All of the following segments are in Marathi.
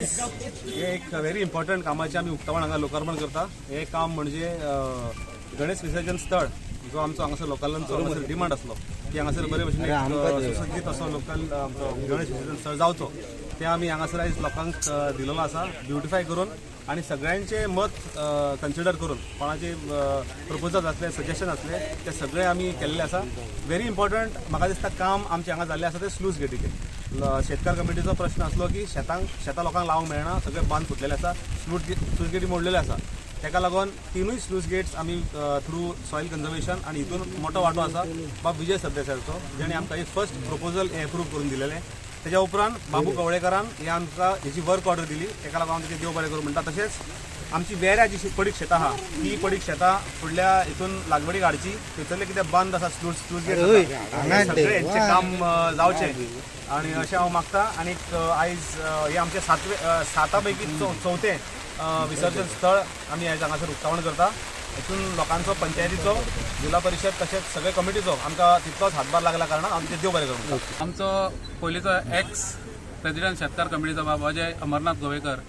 हे एक व्हेरी इम्पॉर्टंट कामाचे आम्ही उक्तावण हांगा लोकार्पण करता। हे काम म्हणजे गणेश विसर्जन स्थळ जो आमचो हांगासर लोकलांचो डिमांड आसलो की हांगासर बरे भशेन सुसज्जीत असो लोकल गणेश विसर्जन स्थळ जावचो, ते आम्ही हांगासर आयज लोकांक दिलेलो आसा ब्युटिफाय करून आणि सगळ्यांचे मत कन्सिडर करून कोणाचे प्रपोजल असले सजेशन असले ते सगळे आम्ही केल्ले आसा। व्हेरी इम्पॉर्टंट म्हाका दिसता काम आमचे हांगा जाल्ले आसा ते स्लूज गेटीचे। शेतकार कमिटीचो प्रश्न आसलो की शेतां लोकांक लावंक मेळना, सगळे बांद फुटलेले आसा, स्लूज गेटी मोडलेले आसा। ताका लागून तिनूय स्लूज गेट्स आमी थ्रू सॉयल कन्जर्वेशन आणि हितून मोठो वांटो आसा बाब विजय सरदेसायचो, जेणे आमकां एक फर्स्ट प्रपोजल एप्रूव करून दिलेले। त्याच्या उपरांत बाबू कवळेकरान हे आमकां हेची वर्क ऑर्डर दिली, ताका लागून आमचे देव बरें करूं म्हणटा। तशेंच आमची वेऱ्या जी पडीक शेतां आहा ती पडीक शेतां फुडल्या हितून लागवडी काडची, थंयसरले कितें बंद आसा स्लूज गेट सगळे हेंचें काम जावचें आणि अशें हांव मागता। आनीक आयज हे आमचे साता पैकी चवथें विसर्जन स्थळ आमी आयज हांगासर उक्तावण करता। हितून लोकांचो पंचायतीचो जिल्हा परिषद तशेंच सगळे कमिटीचो आमकां तितलोच हातभार लागला कारणान आमचे देव बरें करूं। आमचो पयलींचो एक्स प्रेसिडेंट शेतकार कमिटीचो बाबा अजय अमरनाथ गोवेकर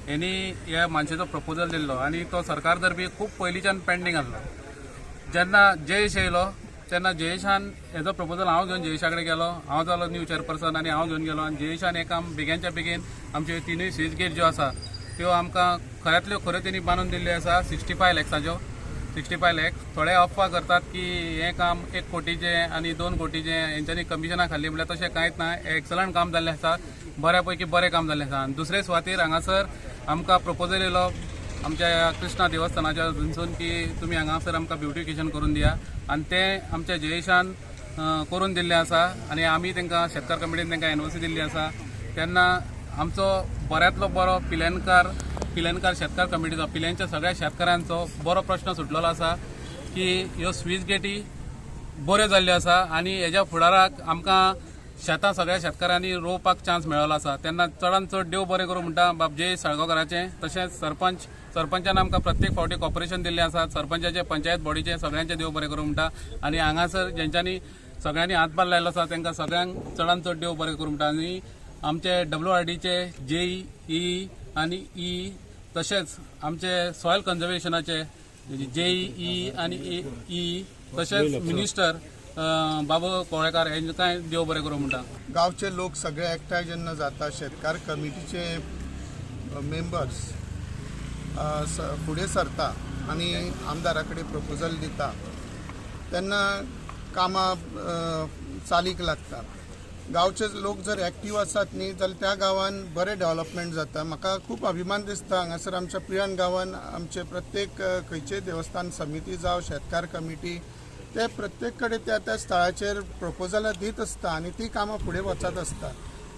यांनी ह्या मानशेचो प्रपोजल दिल्लो आणि तो सरकार तर्फी खूप पयलींच्यान पेंडिंग आसलो। जेन्ना जयेश येयलो तेन्ना जयेशान हेजो प्रपोजल हांव घेवन जयेशा कडेन गेलो, हांव जालो न्यू चेअरपर्सन आणि हांव घेवन गेलो आणि जयेशान हे काम बेगीनच्या बेगीन आमचे तिनूय स्विच गेट ज्यो आसा त्यो आमकां खऱ्यांतल्यो खऱ्यो तेणी बांदून दिल्ल्यो आसा 65 लॅक्साच्यो। 65 लॅक्स थोडे अफवा करतात की हे काम 1 कोटीचे आणि 2 कोटीचे हेंच्यांनी कमिशनां खाल्ली, म्हळ्यार तशें कांयच ना। एक्सलंट काम जाल्लें आसा, बऱ्यापैकी बरें काम जाल्लें आसा। आनी दुसरे सुवातेर हांगासर आमकां प्रपोजल येयलो आमच्या कृष्णा देवस्थानाच्या थंयसून की तुमी हांगासर आमकां ब्युटिफिकेशन करून दिया, आणि ते आमच्या जयेशान करून दिल्लें आसा। आणि आमी तांकां शेतकार कमिटीन तांकां एनओसी दिल्ली आसा। तेन्ना आमचो बऱ्यांतलो बरो पिलेनकार शेतकार कमिटीचो पिलेंच्या सगळ्या शेतकाऱ्यांचो बरो प्रश्न सुटलेलो आसा की ह्यो स्विच गेटी बऱ्यो जाल्ल्यो आसा आणि हेज्या फुडाराक आमकां शेतां सगळ्या शेतकाऱ्यांनी रोवपाक चान्स मेळ्ळो आसा। तेन्ना चडांत चड देव बरें करूं म्हणटा बाब जय साळगांवकाराचें। तशेंच सरपंचान आमकां प्रत्येक फावटी कॉर्पोरेशन दिल्लें आसा, सरपंचाचे पंचायत बॉडीचे सगळ्यांचे देव बरें करूं म्हणटा। आणि हांगासर जेंच्यांनी सगळ्यांनी हातभार लायलो आसा तांकां सगळ्यांक चडांत चड देव बरें करूं म्हणटा। आनी आमचे WRDचे JE आणि E तशेंच आमचे सॉयल कन्जर्वेशनाचे JE आणि E तशेंच मिनिस्टर बाबू कवळेकार हेंकांय देव बरें करूं म्हणटा। गांवचे लोक सगळे एकठांय जेन्ना जाता, शेतकार कमिटीचे मेंबर्स फुडें सरता आणि आमदारा कडेन प्रपोजल दिता तेन्ना कामां चालीक लागता। गांवचे लोक जर एक्टीव आसात न्ही जाल्यार त्या गांवान बरें डेव्हलपमेंट जाता। म्हाका खूब अभिमान दिसता हांगासर आमच्या पिळण गांवान आमचे प्रत्येक खंयचेय देवस्थान समिती जावं शेतकार कमिटी ते प्रत्येक कडेन त्या स्थळाचेर प्रपोजलां दीत आसता आणि ती कामां फुडें वचत आसता।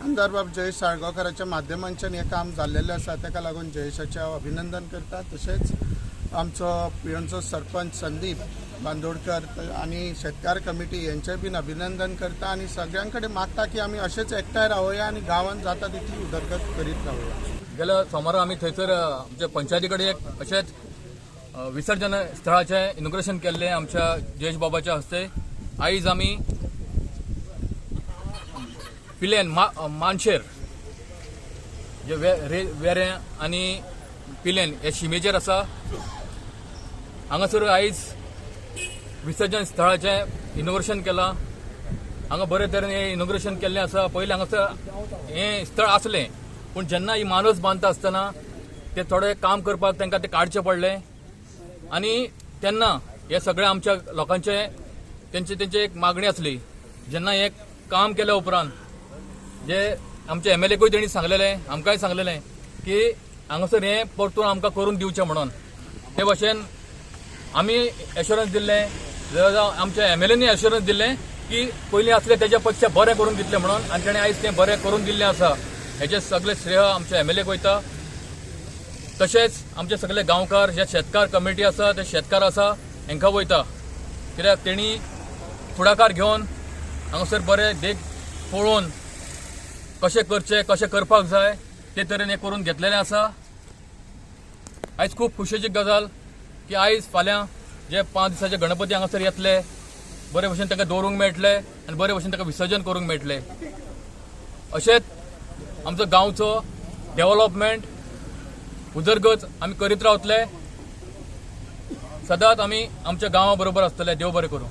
आमदार बाब जयेश साळगांवकाराच्या माध्यमांच्यान हें काम जाल्लेलें आसा, ताका लागून जयेशाचें हांव अभिनंदन करता। तशेंच आमचो पिळणचो सरपंच संदीप बांदोडकर आणि शेतकार कमिटी यांचे बीन अभिनंदन करता आणि सगळ्यां कडेन मागता की आमी अशेंच एकठांय रावया आणि गांवांत जाता तितली उदरगत करीत रावया। गेल्या सोमारा आमी थंयसर आमच्या पंचायती कडेन एक अशेंच विसर्जन स्थळाचें इनॉग्रेशन केल्लें आमच्या जयेश बाबाच्या हस्ते। आयज आमी पिलेन मानशेर जे वेरें आनी पिलेन हे शिमेचेर आसा, हांगासर आयज विसर्जन स्थळाचें इनॉग्रेशन केलां। हांगा बरे तरेन हें इनॉग्रेशन केल्लें आसा। पयलीं हांगासर हें स्थळ आसलें, पूण जेन्ना ही मानस बांदता आसतना ते थोडे काम करपाक तांकां ते काडचें पडलें आणि तेन्ना हे सगळे आमच्या लोकांचे तेंची एक मागणी आसली। जेन्ना हे काम केल्या उपरांत जे आमचे MLAकूय तेणी सांगलेलें, आमकांय सांगलेलें की हांगासर हें परतून आमकां करून दिवचें म्हणून। ते भाशेन आमी एश्युरन्स दिल्लें, आमच्या MLAनी एश्युरन्स दिल्लें की पयलीं आसलें तेच्या पेक्षा बरें करून दितलें म्हणून, आनी तेणें आयज तें बरें करून दिल्लें आसा। हेजें सगळें श्रेय आमच्या MLAक वयता। तशेंच आमचे सगळे गांवकार जे शेतकार कमिटी आसा ते शेतकार आसा हांकां वयता, कित्याक तेणी फुडाकार घेवन हांगासर बरें देख पळोवन कशें करचें कशें करपाक जाय ते तरेन हें करून घेतलेलें आसा। आयज खूब खुशेची गजाल की आयज फाल्यां जे 5 दिसाचे गणपती हांगासर येतले, बरे भशेन तांकां दवरूंक मेळटले आनी बरे भशेन ताका विसर्जन करूंक मेळटलें। अशेंच आमचो गांवचो डेव्हलपमेंट उदरगत आमी करीत रावतले. सदांच आमी आमच्या गांवा बरोबर आसतले. देव बरें करूं.